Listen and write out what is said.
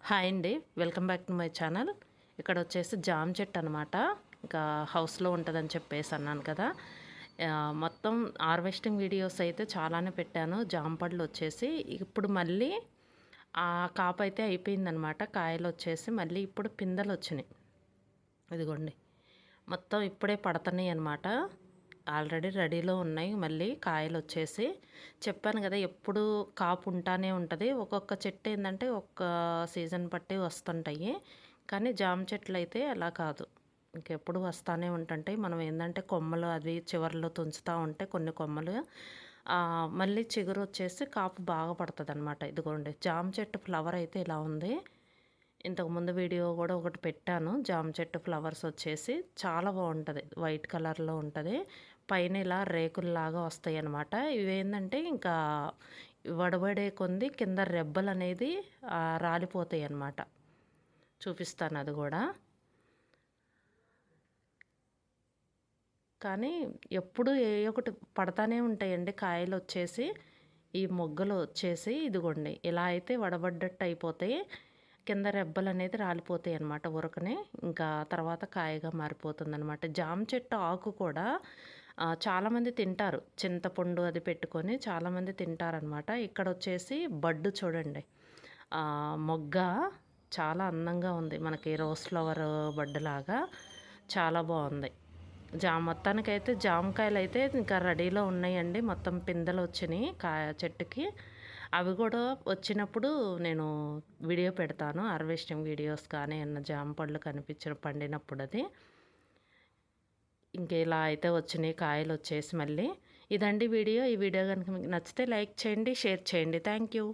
Hi అండి, welcome back to my channel. ఇక్కడ వచ్చేసి జామ చెట్టు అనమాట. ఇంకా హౌస్లో ఉంటుందని చెప్పేసి అన్నాను కదా. మొత్తం హార్వెస్టింగ్ వీడియోస్ అయితే చాలానే పెట్టాను. జామ పళ్ళు వచ్చేసి ఇప్పుడు మళ్ళీ ఆ కాపు అయితే అయిపోయిందనమాట. కాయలు వచ్చేసి మళ్ళీ ఇప్పుడు పిందెలు వచ్చినాయి. ఇదిగోండి, మొత్తం ఇప్పుడే పడుతున్నాయి అనమాట. ఆల్రెడీ రెడీలో ఉన్నాయి. మళ్ళీ కాయలు వచ్చేసి చెప్పాను కదా, ఎప్పుడు కాపు ఉంటానే ఉంటుంది. ఒక్కొక్క చెట్టు ఏంటంటే ఒక్క సీజన్ బట్టి వస్తుంటాయి. కానీ జామ చెట్లు అయితే అలా కాదు, ఇంకెప్పుడు వస్తూనే ఉంటుంటాయి. మనం ఏంటంటే కొమ్మలు అది చివర్లో తుంచుతూ ఉంటే కొన్ని కొమ్మలు మళ్ళీ చిగురు వచ్చేసి కాపు బాగా పడుతుంది అనమాట. ఇదిగోండి, జామ చెట్టు ఫ్లవర్ అయితే ఇలా ఉంది. ఇంతకుముందు వీడియో కూడా ఒకటి పెట్టాను. జామ చెట్టు ఫ్లవర్స్ వచ్చేసి చాలా బాగుంటుంది, వైట్ కలర్లో ఉంటుంది. పైన ఇలా రేకుల్లాగా వస్తాయి అన్నమాట. ఇవేంటంటే ఇంకా వడబడే కొంది కింద రెబ్బలు అనేది రాలిపోతాయి అన్నమాట. చూపిస్తాను అది కూడా. కానీ ఎప్పుడు ఏ ఒకటి పడతానే ఉంటాయండి కాయలు వచ్చేసి. ఈ మొగ్గలు వచ్చేసి ఇదిగోండి ఇలా అయితే వడబడ్డట్టు అయిపోతాయి. కింద రెబ్బలు అనేది రాలిపోతాయి అన్నమాట ఉరకనే. ఇంకా తర్వాత కాయగా మారిపోతుంది అనమాట. జామ చెట్టు ఆకు కూడా చాలామంది తింటారు. చింతపండు అది పెట్టుకొని చాలామంది తింటారనమాట. ఇక్కడ వచ్చేసి బడ్డు చూడండి, మొగ్గ చాలా అందంగా ఉంది. మనకి రోజ్ ఫ్లవర్ బడ్డులాగా చాలా బాగుంది. మొత్తానికైతే జామకాయలు అయితే ఇంకా రెడీలో ఉన్నాయండి. మొత్తం పిందెలు వచ్చినాయి చెట్టుకి. అవి కూడా వచ్చినప్పుడు నేను వీడియో పెడతాను, హార్వెస్టింగ్ వీడియోస్ కానీ ఏమన్నా జామ పళ్ళు కనిపించిన పండినప్పుడు. అది ఇంక ఇలా అయితే వచ్చినాయి కాయలు వచ్చేసి మళ్ళీ. ఇదండి వీడియో. ఈ వీడియో కనుక మీకు నచ్చితే లైక్ చేయండి, షేర్ చేయండి. Thank you.